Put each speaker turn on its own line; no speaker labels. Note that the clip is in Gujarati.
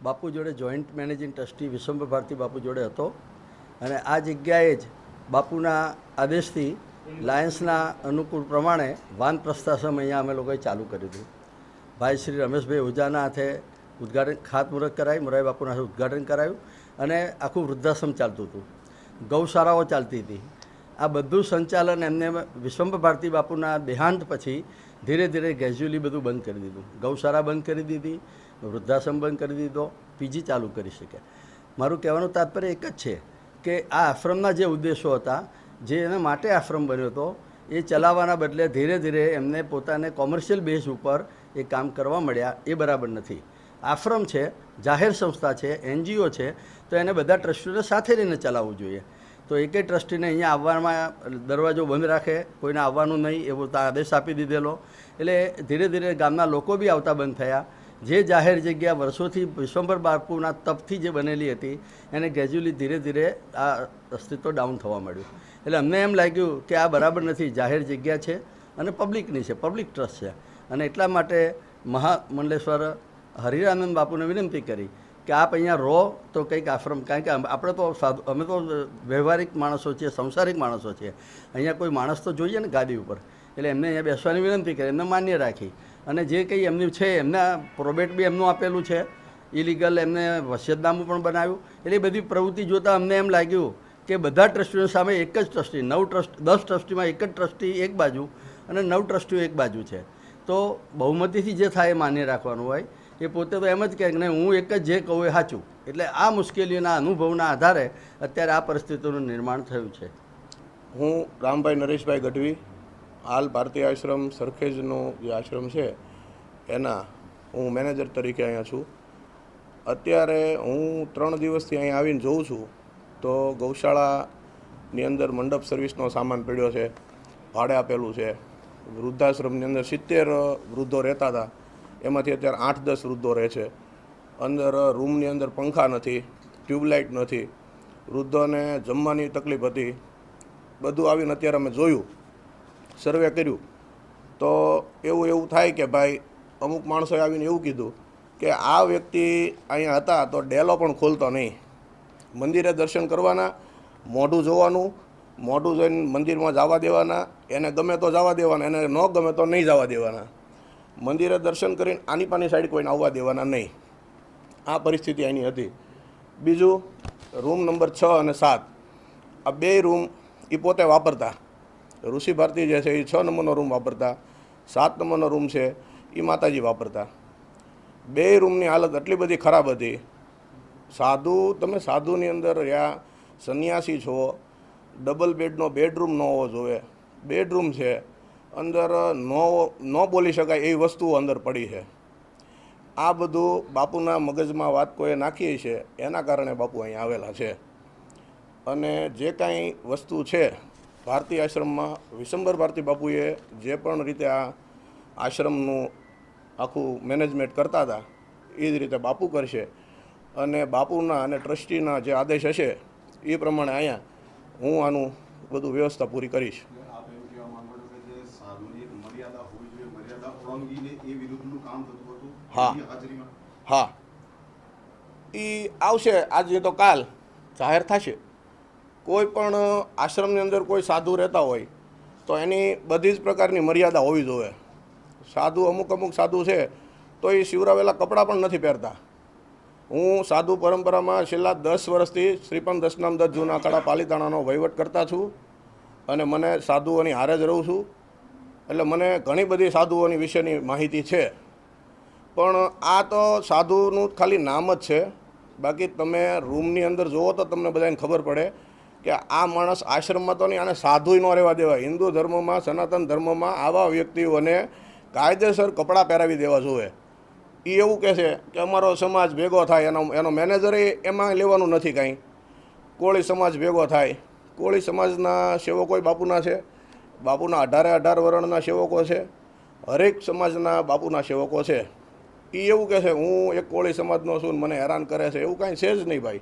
બાપુ જોડે joint managing trustee Vishwambhar Bharti Bapu જોડે હતો અને આ જગ્યાએ જ બાપુના આદેશથી લાયન્સના અનુકૂળ પ્રમાણે વાન પ્રસ્થાશ્રમ અહીંયા અમે લોકોએ ચાલુ કર્યું હતું. ભાઈ શ્રી રમેશભાઈ ઓઝાના હાથે ઉદ્ઘાટન ખાતમુહૂર્ત કરાવી, મોરારી બાપુના હાથે ઉદ્ઘાટન કરાયું અને આખું વૃદ્ધાશ્રમ ચાલતું હતું, ગૌશાળાઓ ચાલતી હતી. આ બધું સંચાલન એમને વિશ્વંભર ભારતી બાપુના દેહાંત પછી ધીરે ધીરે ગ્રેજ્યુઅલી બધું બંધ કરી દીધું. ગૌશાળા બંધ કરી દીધી, વૃદ્ધાશ્રમ બંધ કરી દીધો, પીજી ચાલુ કરી શકે. મારું કહેવાનું તાત્પર્ય એક જ છે કે આ આશ્રમના જે ઉદ્દેશો હતા, જે એના માટે આશ્રમ બન્યો હતો, એ ચલાવવાના બદલે ધીરે ધીરે એમને પોતાને કોમર્શિયલ બેઝ ઉપર એ કામ કરવા મળ્યા. એ બરાબર નથી. આશ્રમ છે, જાહેર સંસ્થા છે, NGO છે, તો એને બધા ટ્રસ્ટીઓને સાથે લઈને ચલાવવું જોઈએ. તો એકેય ટ્રસ્ટીને અહીંયા આવવામાં દરવાજો બંધ રાખે, કોઈને આવવાનું નહીં એવો આદેશ આપી દીધેલો. એટલે ધીરે ધીરે ગામના લોકો બી આવતા બંધ થયા. જે જાહેર જગ્યા વર્ષોથી વિશ્વંભર બાપુના તપથી જે બનેલી હતી એને ગ્રેજ્યુઅલી ધીરે ધીરે આ અસ્તિત્વ ડાઉન થવા માંડ્યું. એટલે અમને એમ લાગ્યું કે આ બરાબર નથી. જાહેર જગ્યા છે અને પબ્લિકની છે, પબ્લિક ટ્રસ્ટ છે, અને એટલા માટે મહામંડલેશ્વર હરિરાનંદ બાપુને વિનંતી કરી કે આપ અહીંયા રહો તો કંઈક આશ્રમ, કારણ કે આપણે તો અમે તો વ્યવહારિક માણસો છીએ, સંસારિક માણસો છીએ. અહીંયા કોઈ માણસ તો જોઈએ ને ગાદી ઉપર. એટલે એમને અહીંયા બેસવાની વિનંતી કરી, એમને માન્ય રાખી અને જે કંઈ એમનું છે, એમના પ્રોબેટ બી એમનું આપેલું છે, ઇલીગલ એમને વસિયતનામું પણ બનાવ્યું. એટલે એ બધી પ્રવૃત્તિ જોતાં અમને એમ લાગ્યું કે બધા ટ્રસ્ટીઓ સામે એક જ ટ્રસ્ટી, 10 ટ્રસ્ટીમાં એક જ ટ્રસ્ટી એક બાજુ અને 9 ટ્રસ્ટીઓ એક બાજુ છે. તો બહુમતીથી જે થાય એ માન્ય રાખવાનું હોય. એ પોતે તો એમ જ કહે કે હું એક જ જે કહું એ સાચું. એટલે આ મુશ્કેલીઓના અનુભવના આધારે અત્યારે આ પરિસ્થિતિનું નિર્માણ થયું છે.
હું રામભાઈ નરેશભાઈ ગઢવી, હાલ ભારતીય આશ્રમ સરખેજનો જે આશ્રમ છે એના હું મેનેજર તરીકે અહીંયા છું. અત્યારે હું 3 દિવસથી અહીંયા આવીને જોઉં છું તો ગૌશાળાની અંદર મંડપ સર્વિસનો સામાન પડ્યો છે, ભાડે આપેલું છે. વૃદ્ધાશ્રમની અંદર 70 વૃદ્ધો રહેતા હતા, એમાંથી અત્યારે 8-10 વૃદ્ધો રહે છે. અંદર રૂમની અંદર પંખા નથી, ટ્યુબલાઇટ નથી, વૃદ્ધોને જમવાની તકલીફ હતી. બધું આવીને અત્યારે અમે જોયું, સર્વે કર્યું તો એવું થાય કે ભાઈ અમુક માણસોએ આવીને એવું કીધું કે આ વ્યક્તિ અહીંયા હતા તો ડેલો પણ ખોલતો નહીં. મંદિરે દર્શન કરવાના, મોઢું જોવાનું, મોઢું જોઈને મંદિરમાં જવા દેવાના, એને ગમે તો જવા દેવાના, એને ન ગમે તો નહીં જવા દેવાના. મંદિરે દર્શન કરીને આની પાની સાઈડ કોઈને આવવા દેવાના નહીં. આ પરિસ્થિતિ એની હતી. બીજું, રૂમ નંબર 6 અને 7 આ 2 રૂમ એ પોતે વાપરતા. ઋષિ ભારતી જે છે એ 6 નંબરનો રૂમ વાપરતા, 7 નંબરનો રૂમ છે એ માતાજી વાપરતા. 2 રૂમની હાલત એટલી બધી ખરાબ હતી. તમે સાધુની અંદર રહ્યા, સંન્યાસી છો, ડબલ બેડનો બેડરૂમ ન હોવો જોઈએ. બેડરૂમ છે, અંદર ન બોલી શકાય એવી વસ્તુઓ અંદર પડી છે. આ બધું બાપુના મગજમાં વાત કોઈએ નાખી છે, એના કારણે બાપુ અહીંયા આવેલા છે. અને જે કાંઈ વસ્તુ છે ભારતીય આશ્રમમાં, વિશ્વંભર ભારતી બાપુએ જે પણ રીતે આ આશ્રમનું આખું મેનેજમેન્ટ કરતા હતા એ જ રીતે બાપુ કરશે. અને બાપુના અને ટ્રસ્ટીના જે આદેશ હશે એ પ્રમાણે અહીંયા હું આનું બધું વ્યવસ્થા પૂરી કરીશ. હા હા, એ આવશે આજે તો કાલ જાહેર થશે. કોઈ પણ આશ્રમની અંદર કોઈ સાધુ રહેતા હોય તો એની બધી જ પ્રકારની મર્યાદા હોવી જોઈએ. સાધુ અમુક સાધુ છે તો એ શિવરાવેલા કપડાં પણ નથી પહેરતા. હું સાધુ પરંપરામાં છેલ્લા 10 વર્ષથી શ્રીપંત દશનામ દત્ત જૂના અખાડા પાલીતાણાનો વહીવટ કરતા છું અને મને સાધુઓની હારે જ રહું છું. એટલે મને ઘણી બધી સાધુઓની વિશેની માહિતી છે. પણ આ તો સાધુનું ખાલી નામ જ છે. બાકી તમે રૂમની અંદર જુઓ તો તમને બધાને ખબર પડે કે આ માણસ આશ્રમમાં તો નહીં, આને સાધુય ન રહેવા દેવાય. હિન્દુ ધર્મમાં, સનાતન ધર્મમાં આવા વ્યક્તિઓને કાયદેસર કપડાં પહેરાવી દેવા જોઈએ. એ એવું કહે છે કે અમારો સમાજ ભેગો થાય, એનો મેનેજરે એમાં લેવાનું નથી કાંઈ. કોળી સમાજ ભેગો થાય, કોળી સમાજના સેવકો બાપુના છે, બાપુના 18 વર્ણના સેવકો છે, હરેક સમાજના બાપુના સેવકો છે. એ એવું કહે છે હું એક કોળી સમાજનો છું, મને હેરાન કરે છે, એવું કાંઈ છે જ નહીં ભાઈ.